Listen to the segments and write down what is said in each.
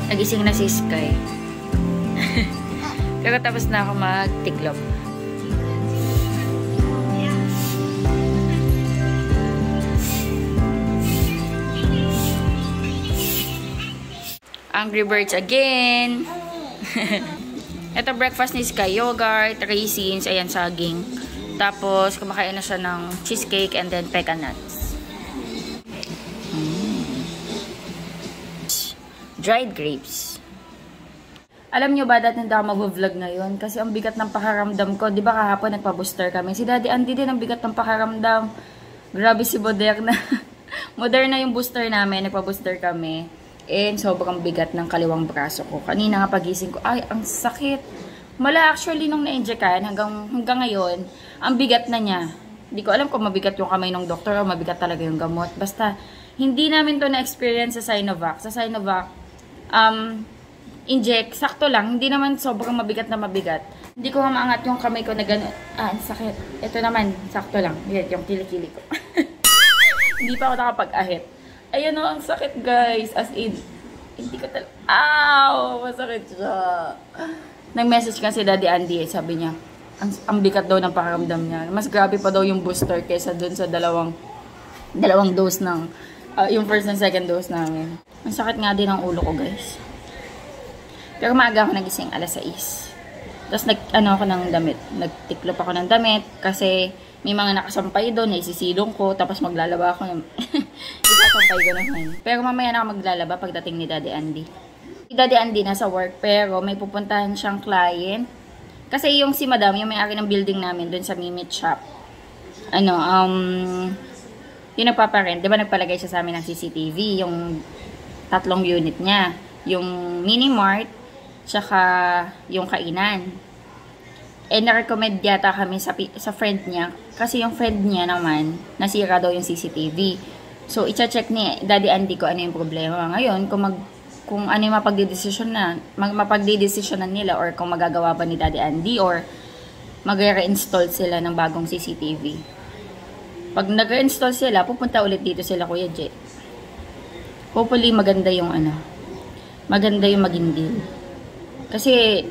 Nagising na si Sky. Kakatapos na ako magtiklop. Angry Birds again. Ito breakfast ni Sky, yogurt, raisins, ayan saging. Tapos kumakain na siya ng cheesecake and then pecan nuts. Dried grapes. Alam nyo ba, dati hindi ako mag-vlog ngayon kasi ang bigat ng pakaramdam ko. Di ba kahapon nagpa-booster kami? Si Daddy Andy din ang bigat ng pakaramdam. Grabe si Moderna. Moderna yung booster namin. Nagpa-booster kami. And sobrang bigat ng kaliwang braso ko. Kanina nga pagising ko, ay, ang sakit. Mala actually nung na-injectan hanggang ngayon, ang bigat na niya. Hindi ko alam kung mabigat yung kamay ng doktor o mabigat talaga yung gamot. Basta, hindi namin to na-experience sa Sinovac. Sa Sinovac, inject, sakto lang. Hindi naman sobrang mabigat na mabigat. Hindi ko maangat yung kamay ko na gano'n. Ah, ang sakit. Ito naman, sakto lang. Yan, yung kilikili ko. Hindi pa ako nakapag-ahit. Ayan o, ang sakit guys. As in, hindi ko talaga. Ow! Masakit siya. Nag-message kasi Daddy Andy, sabi niya, ang bigat daw ng pakaramdam niya. Mas grabe pa daw yung booster kesa dun sa dalawang dose ng, yung first and second dose namin. Ang sakit nga din ang ulo ko guys. Pero maaga ako nagising, alas 6. Tapos ako ng damit. Nagtiklop ako ng damit kasi may mga nakasampay doon, naisisilong ko, tapos maglalaba ako. Isasampay ko naman. Pero mamaya na ako maglalaba pagdating ni Daddy Andy. Si Daddy Andy nasa work, pero may pupuntahan siyang client. Kasi yung si Madam, yung may-ari ng building namin doon sa Mimit Shop. Yung nagpaparent, di ba nagpalagay siya sa amin ng CCTV, yung 3 unit niya. Yung mini mart, tsaka yung kainan. Na-recommend yata kami sa friend niya. Kasi yung friend niya naman, nasira daw yung CCTV. So, i-check ni Daddy Andy ko ano yung problema. Ngayon, kung ano yung mapagdidesisyonan nila or kung magagawa ba ni Daddy Andy or mag-reinstall sila ng bagong CCTV. Pag nag-reinstall sila, pupunta ulit dito sila Kuya J. Hopefully, maganda yung maging deal. Kasi,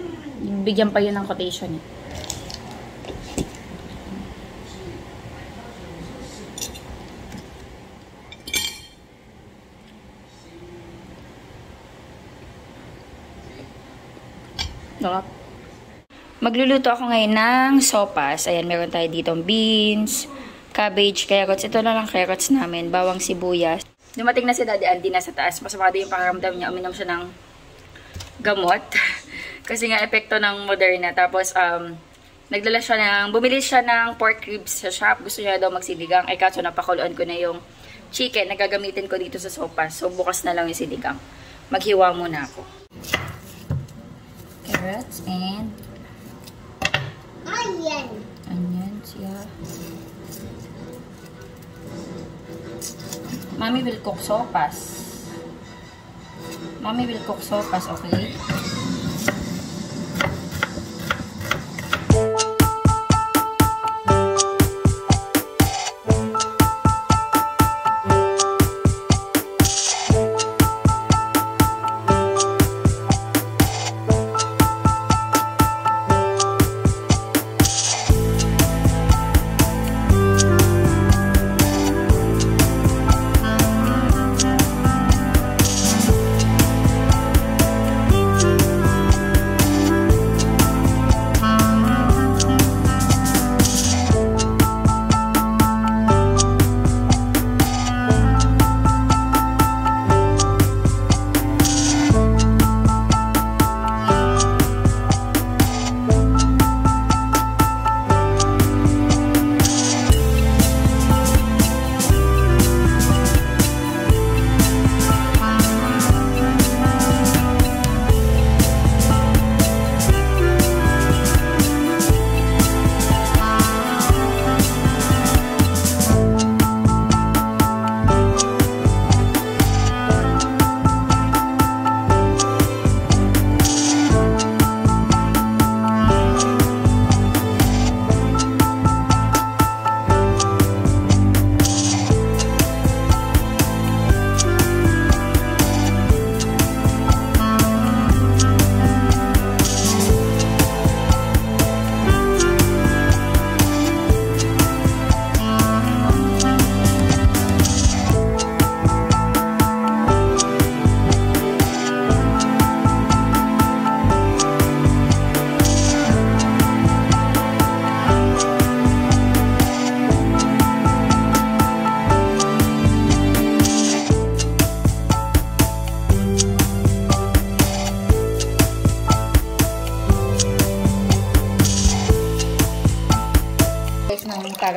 bigyan pa yun ng quotation. Magluluto ako ngayon ng sopas. Ayan, meron tayo ditong beans, cabbage, carrots. Ito na lang carrots namin, bawang sibuyas. Dumating na si Daddy Andy, nasa taas. Masama din yung pakaramdam niya. Uminom siya ng gamot. Kasi nga, epekto ng Moderna. Tapos, bumili siya ng pork ribs sa shop. Gusto niya daw magsinigang. Ay, kaso napakuloan ko na yung chicken na gagamitin ko dito sa sopas. So, bukas na lang yung sinigang. Maghiwa muna ako. Carrots and onions, yeah. Mommy will cook sopas. Okay?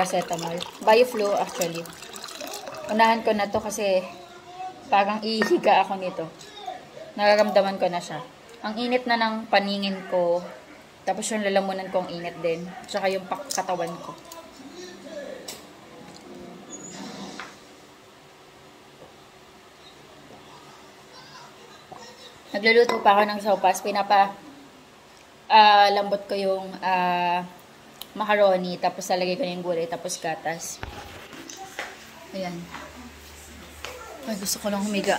paracetamol. Bioflu actually. Unahan ko na to kasi parang ihiga ako nito. Nararamdaman ko na siya. Ang init na ng paningin ko. Tapos yung lalamunan ko ang init din. Tsaka yung katawan ko. Nagluluto pa ako ng sopas. Lambot ko yung macaroni. Tapos lalagay ko na yung gulay. Tapos gatas. Ayan. Ay, gusto ko lang humiga.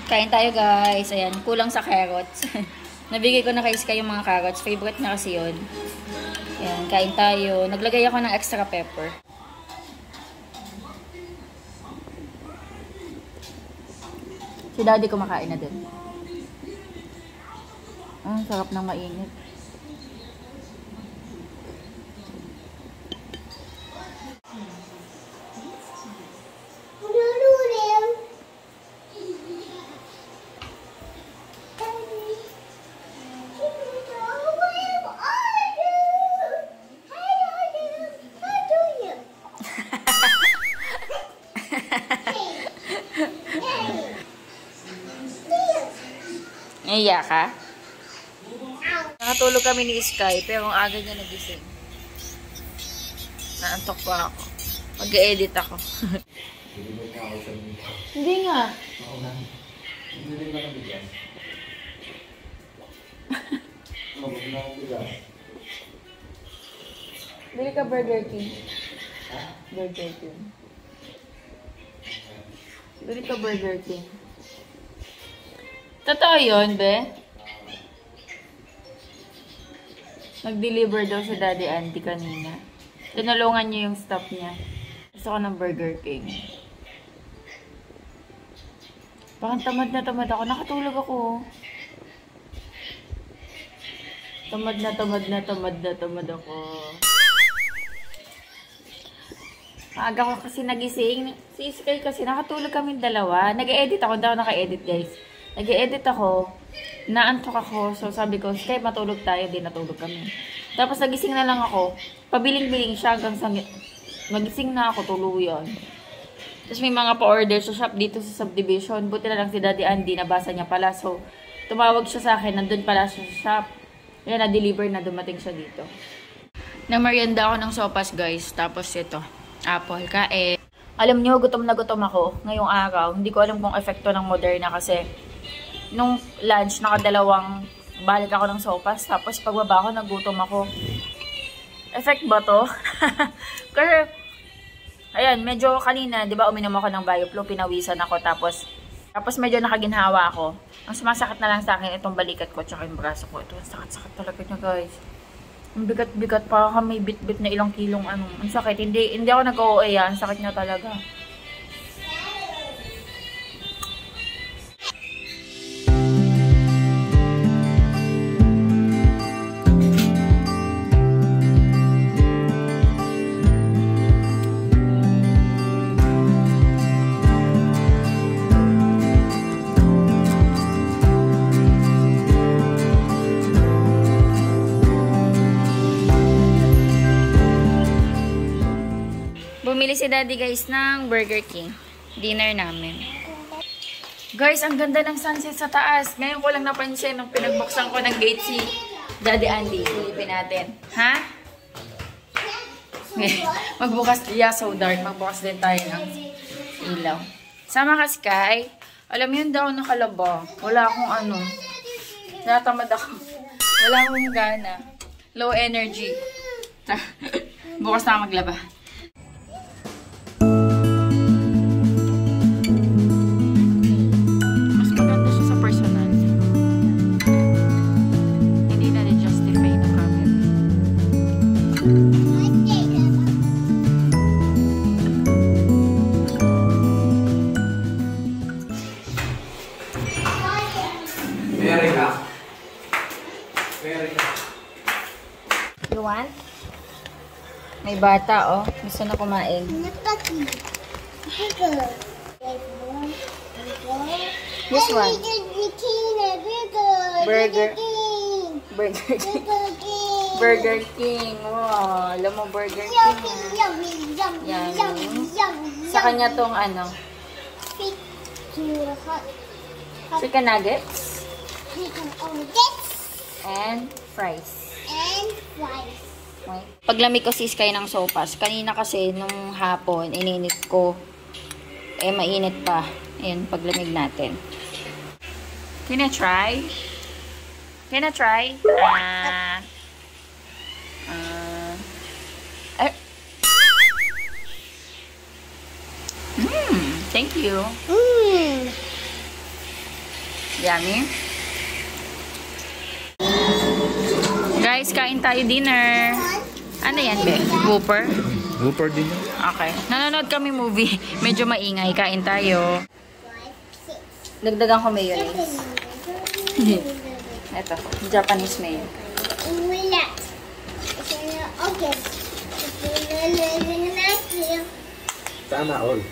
Kain tayo guys. Ayan, kulang sa carrots. Nabigay ko na kay Sky yung mga carrots. Favorite niya kasi yun. Ayan, kain tayo. Naglagay ako ng extra pepper. Si daddy kumakain na din. Ang sarap ng mainit. Naiya ka? Nakatulog kami ni Sky, pero ang aga niya nagising. Naantok pa ako. Mag-e-edit ako. Hindi nga. Bili ka Burger King. Burger King. Bili ka Burger King. Totoo yun, be? Nag-deliver daw si Daddy Andy kanina. Tinulungan niya yung staff niya. Gusto ko ng Burger King. Parang tamad na tamad ako. Nakatulog ako. Tamad na ako. Maaga ko kasi nagising. Si Sky kasi nakatulog kami dalawa. Nag-e-edit ako. Daw naka-edit guys. Nag-e-edit ako, naantok ako, so sabi ko, Sky, matulog tayo, di natulog kami. Tapos nagising na lang ako, pabiling-biling siya hanggang sa nagising na ako, tuluyan. Tapos may mga pa-order sa shop dito sa subdivision, buti na lang si Daddy Andy, nabasa niya pala, so tumawag siya sa akin, nandun pala siya sa shop. Kaya na-deliver na, dumating siya dito. Nag-merienda ako ng sopas guys, tapos ito, apple, kain. Alam nyo, gutom na gutom ako ngayong araw. Hindi ko alam kung epekto ng Moderna kasi nung lunch, nakadalawang balik ako ng sopas. Tapos pagbaba ako, nagutom ako. Effect ba to? Kasi, ayan, medyo kanina, di ba, uminom ako ng Bioflu, pinawisan ako. Tapos medyo nakaginhawa ako. Ang sumasakit na lang sa akin, itong balikat ko, tsaka yung braso ko. Ito, ang sakit-sakit talaga niya, guys. Ang bigat-bigat, parang may bit-bit na ilang kilong ano. Ang sakit, hindi ako nag-OA, ang sakit niya talaga. Bumili si Daddy guys ng Burger King. Dinner namin. Guys, ang ganda ng sunset sa taas. Ngayon ko lang napansin nung pinagbuksan ko ng gate si Daddy Andy. Silipin natin. Ha? Magbukas. Yeah, so dark. Magbukas din tayo ng ilaw. Sama ka, Sky. Alam mo yun daw nakalaba. Wala akong ano. Natamad ako. Wala akong gana. Low energy. Bukas na maglaba. Mas maganda siya sa personal. Hindi na justify ng camera. You want? May bata, oh. Gusto na kumain. This one. Burger. Burger King. Burger King. Wow. Alam mo, Burger King. Yan. Sa kanya tong ano. Chicken nuggets. And fries. Okay. Paglamig ko sis kayo ng sopas. Kanina kasi nung hapon, ininit ko. Eh, mainit pa. Ayan, paglamig natin. Can I try? Can I try? Thank you. Yummy. Guys, kain tayo dinner. Ano yan, be? Whopper? Whopper din yun. Okay. Nanonood kami movie. Medyo maingay. Kain tayo. Dagdagan ko mayonnaise. Ito. Japanese mayo. Sana all. Oh.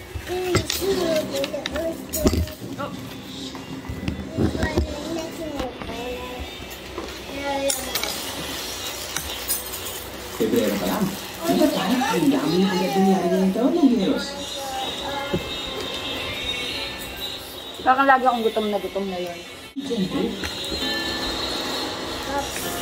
Febrero pa lang. Di ba parang ang dami na agad nangyari ngayong taon ng Gineros? Parang lagi akong gutom na yun. Siyempre. Okay.